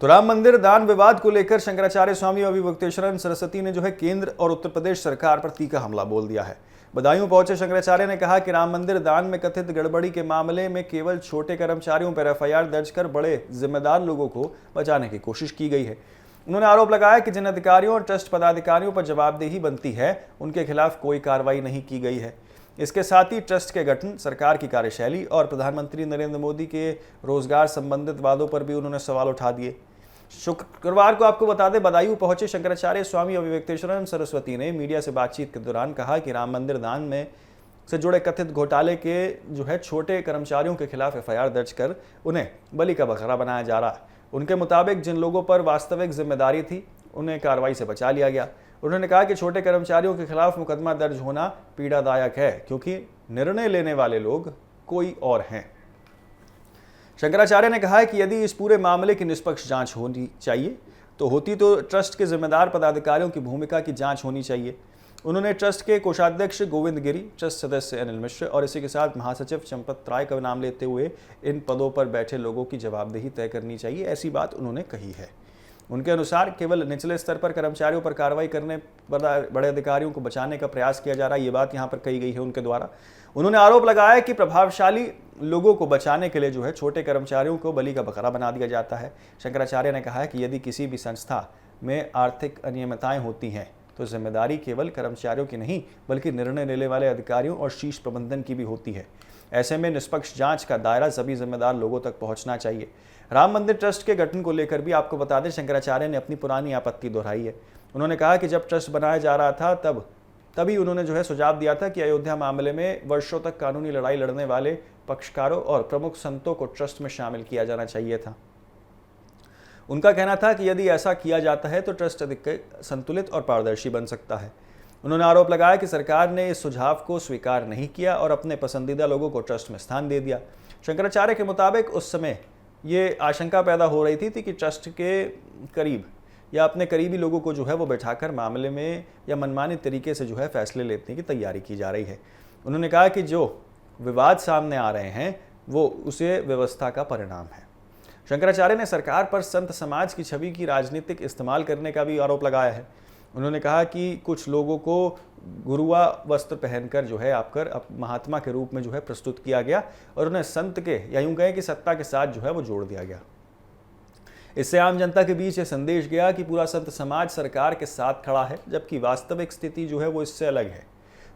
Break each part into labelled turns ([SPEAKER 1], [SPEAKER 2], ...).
[SPEAKER 1] तो राम मंदिर दान विवाद को लेकर शंकराचार्य स्वामी अविमुक्तेश्वरानंद सरस्वती ने जो है केंद्र और उत्तर प्रदेश सरकार पर तीखा हमला बोल दिया है। बदायूं पहुंचे शंकराचार्य ने कहा कि राम मंदिर दान में कथित गड़बड़ी के मामले में केवल छोटे कर्मचारियों पर एफआईआर दर्ज कर बड़े जिम्मेदार लोगों को बचाने की कोशिश की गई है। उन्होंने आरोप लगाया कि जिन अधिकारियों और ट्रस्ट पदाधिकारियों पर जवाबदेही बनती है उनके खिलाफ कोई कार्रवाई नहीं की गई है। इसके साथ ही ट्रस्ट के गठन, सरकार की कार्यशैली और प्रधानमंत्री नरेंद्र मोदी के रोजगार संबंधित वादों पर भी उन्होंने सवाल उठा दिए। शुक्रवार को आपको बता दें, बदायूं पहुंचे शंकराचार्य स्वामी अविमुक्तेश्वरानंद सरस्वती ने मीडिया से बातचीत के दौरान कहा कि राम मंदिर दान में से जुड़े कथित घोटाले के जो है छोटे कर्मचारियों के खिलाफ एफआईआर दर्ज कर उन्हें बलि का बकरा बनाया जा रहा है। उनके मुताबिक जिन लोगों पर वास्तविक जिम्मेदारी थी उन्हें कार्रवाई से बचा लिया गया। उन्होंने कहा कि छोटे कर्मचारियों के खिलाफ मुकदमा दर्ज होना पीड़ादायक है क्योंकि निर्णय लेने वाले लोग कोई और हैं। शंकराचार्य ने कहा है कि यदि इस पूरे मामले की निष्पक्ष जांच होनी चाहिए तो ट्रस्ट के जिम्मेदार पदाधिकारियों की भूमिका की जांच होनी चाहिए। उन्होंने ट्रस्ट के कोषाध्यक्ष गोविंद गिरी, ट्रस्ट सदस्य अनिल मिश्र और इसी के साथ महासचिव चंपत राय का नाम लेते हुए इन पदों पर बैठे लोगों की जवाबदेही तय करनी चाहिए, ऐसी बात उन्होंने कही है। उनके अनुसार केवल निचले स्तर पर कर्मचारियों पर कार्रवाई करने पर बड़े अधिकारियों को बचाने का प्रयास किया जा रहा है, ये बात यहाँ पर कही गई है उनके द्वारा। उन्होंने आरोप लगाया कि प्रभावशाली लोगों को बचाने के लिए जो है छोटे कर्मचारियों को बलि का बकरा बना दिया जाता है। शंकराचार्य ने कहा है कि यदि किसी भी संस्था में आर्थिक अनियमितताएं होती हैं तो जिम्मेदारी केवल कर्मचारियों की नहीं बल्कि निर्णय लेने वाले अधिकारियों और शीर्ष प्रबंधन की भी होती है। ऐसे में निष्पक्ष जांच का दायरा सभी जिम्मेदार लोगों तक पहुंचना चाहिए। राम मंदिर ट्रस्ट के गठन को लेकर भी आपको बता दें, शंकराचार्य ने अपनी पुरानी आपत्ति दोहराई है। उन्होंने कहा कि जब ट्रस्ट बनाया जा रहा था तभी उन्होंने जो है सुझाव दिया था कि अयोध्या मामले में वर्षों तक कानूनी लड़ाई लड़ने वाले पक्षकारों और प्रमुख संतों को ट्रस्ट में शामिल किया जाना चाहिए था। उनका कहना था कि यदि ऐसा किया जाता है तो ट्रस्ट अधिक संतुलित और पारदर्शी बन सकता है। उन्होंने आरोप लगाया कि सरकार ने इस सुझाव को स्वीकार नहीं किया और अपने पसंदीदा लोगों को ट्रस्ट में स्थान दे दिया। शंकराचार्य के मुताबिक उस समय ये आशंका पैदा हो रही थी कि ट्रस्ट के करीब या अपने करीबी लोगों को जो है वो बैठाकर मामले में या मनमानी तरीके से जो है फैसले लेने की तैयारी की जा रही है। उन्होंने कहा कि जो विवाद सामने आ रहे हैं वो उसे व्यवस्था का परिणाम है। शंकराचार्य ने सरकार पर संत समाज की छवि की राजनीतिक इस्तेमाल करने का भी आरोप लगाया है। उन्होंने कहा कि कुछ लोगों को गुरुआ वस्त्र पहनकर जो है आपकर महात्मा के रूप में जो है प्रस्तुत किया गया और उन्हें संत के या यूं कहें कि सत्ता के साथ जो है वो जोड़ दिया गया। इससे आम जनता के बीच ये संदेश गया कि पूरा संत समाज सरकार के साथ खड़ा है, जबकि वास्तविक स्थिति जो है वो इससे अलग है।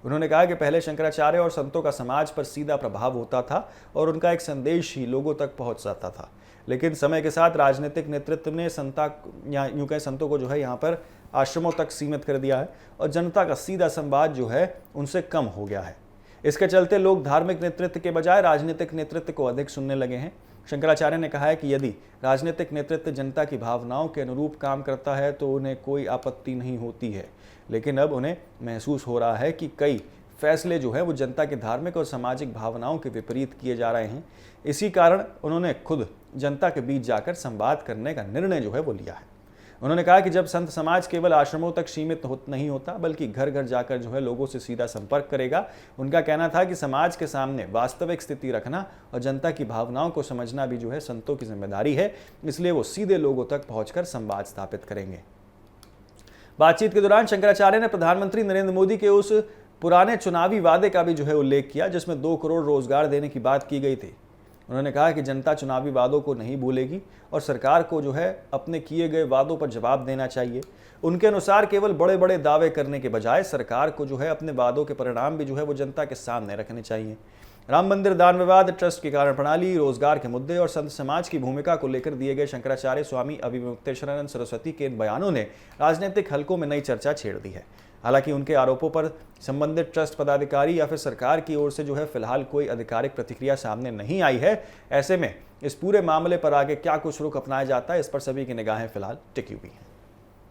[SPEAKER 1] उन्होंने कहा कि पहले शंकराचार्य और संतों का समाज पर सीधा प्रभाव होता था और उनका एक संदेश ही लोगों तक पहुंच जाता था, लेकिन समय के साथ राजनीतिक नेतृत्व ने संतों को जो है यहाँ पर आश्रमों तक सीमित कर दिया है और जनता का सीधा संवाद जो है उनसे कम हो गया है। इसके चलते लोग धार्मिक नेतृत्व के बजाय राजनीतिक नेतृत्व को अधिक सुनने लगे हैं। शंकराचार्य ने कहा है कि यदि राजनीतिक नेतृत्व जनता की भावनाओं के अनुरूप काम करता है तो उन्हें कोई आपत्ति नहीं होती है, लेकिन अब उन्हें महसूस हो रहा है कि कई फैसले जो है वो जनता की धार्मिक और सामाजिक भावनाओं के विपरीत किए जा रहे हैं। इसी कारण उन्होंने खुद जनता के बीच जाकर संवाद करने का निर्णय जो है वो लिया है। उन्होंने कहा कि जब संत समाज केवल आश्रमों तक सीमित नहीं होता बल्कि घर घर जाकर जो है लोगों से सीधा संपर्क करेगा। उनका कहना था कि समाज के सामने वास्तविक स्थिति रखना और जनता की भावनाओं को समझना भी जो है संतों की जिम्मेदारी है, इसलिए वो सीधे लोगों तक पहुंचकर संवाद स्थापित करेंगे। बातचीत के दौरान शंकराचार्य ने प्रधानमंत्री नरेंद्र मोदी के उस पुराने चुनावी वादे का भी जो है उल्लेख किया जिसमें 2 करोड़ रोजगार देने की बात की गई थी। उन्होंने कहा कि जनता चुनावी वादों को नहीं भूलेगी और सरकार को जो है अपने किए गए वादों पर जवाब देना चाहिए। उनके अनुसार केवल बड़े बड़े दावे करने के बजाय सरकार को जो है अपने वादों के परिणाम भी जो है वो जनता के सामने रखने चाहिए। राम मंदिर दान विवाद, ट्रस्ट की कार्य प्रणाली, रोजगार के मुद्दे और संत समाज की भूमिका को लेकर दिए गए शंकराचार्य स्वामी अविमुक्तेश्वरानंद सरस्वती के इन बयानों ने राजनीतिक हलकों में नई चर्चा छेड़ दी है। हालांकि उनके आरोपों पर संबंधित ट्रस्ट पदाधिकारी या फिर सरकार की ओर से जो है फिलहाल कोई आधिकारिक प्रतिक्रिया सामने नहीं आई है। ऐसे में इस पूरे मामले पर आगे क्या कुछ रुख अपनाया जाता है, इस पर सभी की निगाहें फिलहाल टिकी हुई हैं।